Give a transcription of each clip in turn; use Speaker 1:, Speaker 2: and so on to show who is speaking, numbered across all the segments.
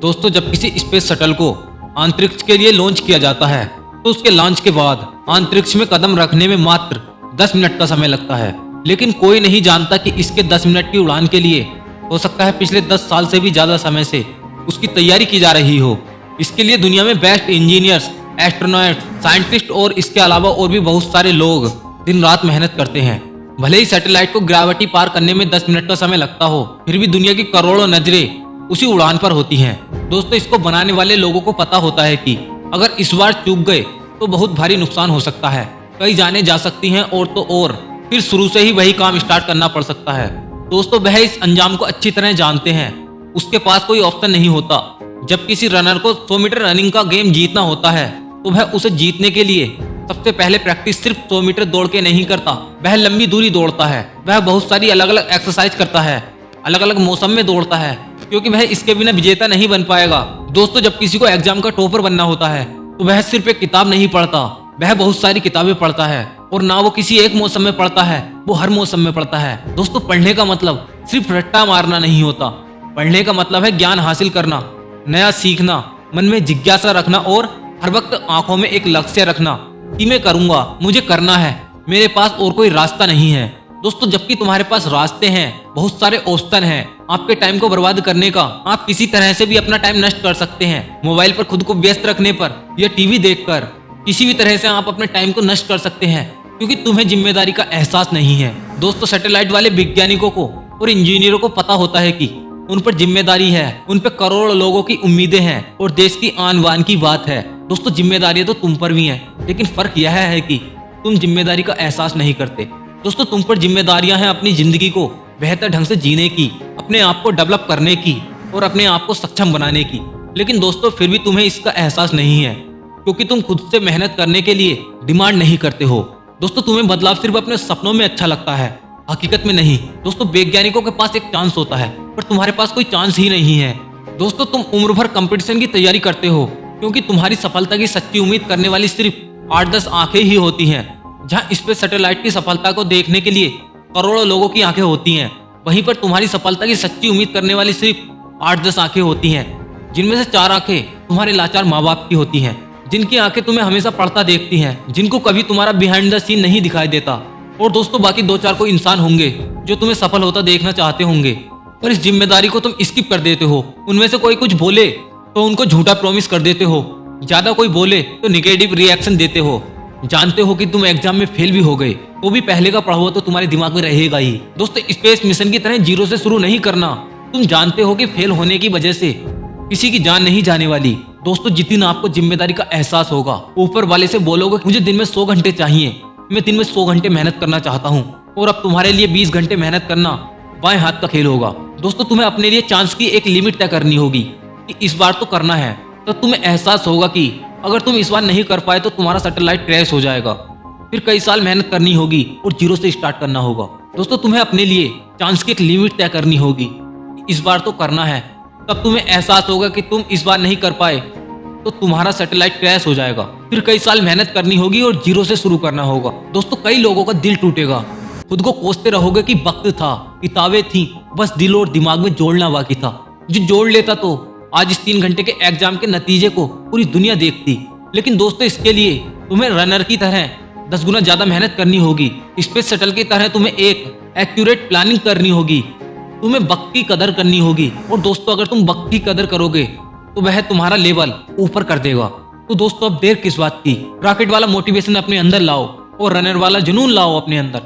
Speaker 1: दोस्तों जब किसी स्पेस शटल को अंतरिक्ष के लिए लॉन्च किया जाता है तो उसके लॉन्च के बाद अंतरिक्ष में कदम रखने में मात्र 10 मिनट का समय लगता है। लेकिन कोई नहीं जानता कि इसके 10 मिनट की उड़ान के लिए हो सकता है पिछले 10 साल से भी ज्यादा समय से उसकी तैयारी की जा रही हो। इसके लिए दुनिया में बेस्ट इंजीनियर्स, एस्ट्रोनॉट, साइंटिस्ट और इसके अलावा और भी बहुत सारे लोग दिन रात मेहनत करते हैं। भले ही सैटेलाइट को ग्रेविटी पार करने में 10 मिनट का समय लगता हो, फिर भी दुनिया की करोड़ों नजरें उसी उड़ान पर होती हैं। दोस्तों इसको बनाने वाले लोगों को पता होता है कि अगर इस बार चूक गए तो बहुत भारी नुकसान हो सकता है, कई जानें जा सकती हैं और तो और फिर शुरू से ही वही काम स्टार्ट करना पड़ सकता है। दोस्तों वह इस अंजाम को अच्छी तरह जानते हैं, उसके पास कोई ऑप्शन नहीं होता। जब किसी रनर को 100 मीटर रनिंग का गेम जीतना होता है तो वह उसे जीतने के लिए सबसे पहले प्रैक्टिस सिर्फ 100 मीटर दौड़ के नहीं करता, वह लंबी दूरी दौड़ता है। वह बहुत सारी अलग अलग एक्सरसाइज करता है, अलग अलग मौसम में दौड़ता है, क्योंकि वह इसके बिना विजेता नहीं बन पाएगा। दोस्तों जब किसी को एग्जाम का टॉपर बनना होता है तो वह सिर्फ एक किताब नहीं पढ़ता, वह बहुत सारी किताबें पढ़ता है। और ना वो किसी एक मौसम में पढ़ता है, वो हर मौसम में पढ़ता है। दोस्तों पढ़ने का मतलब सिर्फ रट्टा मारना नहीं होता, पढ़ने का मतलब है ज्ञान हासिल करना, नया सीखना, मन में जिज्ञासा रखना और हर वक्त आंखों में एक लक्ष्य रखना कि मैं करूंगा, मुझे करना है, मेरे पास और कोई रास्ता नहीं है। दोस्तों जबकि तुम्हारे पास रास्ते हैं, बहुत सारे ऑप्शन हैं आपके टाइम को बर्बाद करने का। आप किसी तरह से भी अपना टाइम नष्ट कर सकते हैं, मोबाइल पर खुद को व्यस्त रखने पर या टीवी देखकर किसी भी तरह से आप अपने टाइम को नष्ट कर सकते हैं, क्योंकि तुम्हें जिम्मेदारी का एहसास नहीं है। दोस्तों सैटेलाइट वाले वैज्ञानिकों को और इंजीनियरों को पता होता है कि उन पर जिम्मेदारी है, उन पर करोड़ों लोगों की उम्मीदें हैं और देश की आन बान की बात है। दोस्तों जिम्मेदारियां तो तुम पर भी हैं, लेकिन फर्क यह है कि तुम जिम्मेदारी का एहसास नहीं करते। दोस्तों तुम पर जिम्मेदारियां हैं अपनी जिंदगी को बेहतर ढंग से जीने की, अपने आप को डेवलप करने की और अपने आप को सक्षम बनाने की। लेकिन दोस्तों फिर भी तुम्हें इसका एहसास नहीं है, क्योंकि तुम खुद से मेहनत करने के लिए डिमांड नहीं करते हो। दोस्तों तुम्हें बदलाव सिर्फ अपने सपनों में अच्छा लगता है, हकीकत में नहीं। दोस्तों वैज्ञानिकों के पास एक चांस होता है, पर तुम्हारे पास कोई चांस ही नहीं है। दोस्तों तुम उम्र भर कंपटीशन की तैयारी करते हो, क्योंकि तुम्हारी सफलता की सच्ची उम्मीद करने वाली सिर्फ 8-10 आंखें ही होती हैं। जहां स्पेस सैटेलाइट की सफलता को देखने के लिए करोड़ों लोगों की आंखें होती हैं, वहीं पर तुम्हारी सफलता की सच्ची उम्मीद करने वाली सिर्फ 8-10 आंखें होती हैं, जिनमें से 4 आंखें तुम्हारे लाचार माँ बाप की होती हैं, जिनकी आंखें तुम्हें हमेशा पढ़ता देखती हैं, जिनको कभी तुम्हारा बिहाइंड द सीन नहीं दिखाई देता। और दोस्तों बाकी 2-4 कोई इंसान होंगे जो तुम्हें सफल होता देखना चाहते होंगे, पर इस जिम्मेदारी को तुम स्किप कर देते हो। उनमें से कोई कुछ बोले तो उनको झूठा प्रॉमिस कर देते हो, ज्यादा कोई बोले तो निगेटिव रिएक्शन देते हो। जानते हो कि तुम एग्जाम में फेल भी हो गए तो भी पहले का पढ़ा हुआ तो तुम्हारे दिमाग में रहेगा ही। दोस्तों स्पेस मिशन की तरह जीरो से शुरू नहीं करना। तुम जानते हो कि फेल होने की वजह से किसी की जान नहीं जाने वाली। दोस्तों जिस दिन आपको जिम्मेदारी का एहसास होगा, ऊपर वाले से बोलोगे मुझे दिन में 100 घंटे चाहिए, मैं दिन में 100 घंटे मेहनत करना चाहता हूँ, और अब तुम्हारे लिए 20 घंटे मेहनत करना बाएं हाथ का खेल होगा। दोस्तों तुम्हें अपने लिए चांस की एक लिमिट तय करनी होगी कि इस बार तो करना है। तो तुम्हें एहसास होगा कि अगर तुम इस बार नहीं कर पाए तो तुम्हारा सैटेलाइट क्रैश हो जाएगा, फिर कई साल मेहनत करनी होगी और जीरो से स्टार्ट करना होगा। दोस्तों तुम्हें अपने लिए चांस की एक लिमिट तय करनी होगी, इस बार तो करना है। तब तुम्हें एहसास होगा कि तुम इस बार नहीं कर पाए तो तुम्हारा सैटेलाइट क्रैश हो जाएगा, फिर कई साल मेहनत करनी होगी और जीरो से शुरू करना होगा। दोस्तों कई लोगों का दिल टूटेगा, खुद को कोसते रहोगे कि वक्त था, किताबें थी, बस दिल और दिमाग में जोड़ना बाकी था। जो जोड़ लेता तो आज इस 3 घंटे के एग्जाम के नतीजे को पूरी दुनिया देखती। लेकिन दोस्तों इसके लिए तुम्हें रनर की तरह 10 गुना ज्यादा मेहनत करनी होगी। स्पेस शटल की तरह तुम्हें एक एक्यूरेट प्लानिंग करनी होगी, तुम्हें वक्त की कदर करनी होगी। और दोस्तों अगर तुम वक्त की कदर करोगे तो वह तुम्हारा लेवल ऊपर कर देगा। तो दोस्तों अब देर किस बात की, रॉकेट वाला मोटिवेशन अपने अंदर लाओ और रनर वाला जुनून लाओ अपने अंदर,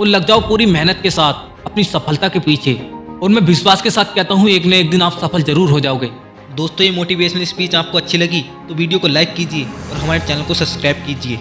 Speaker 1: और लग जाओ पूरी मेहनत के साथ अपनी सफलता के पीछे। और मैं विश्वास के साथ कहता हूँ एक न एक दिन आप सफल जरूर हो जाओगे।
Speaker 2: दोस्तों ये मोटिवेशनल स्पीच आपको अच्छी लगी तो वीडियो को लाइक कीजिए और हमारे चैनल को सब्सक्राइब कीजिए।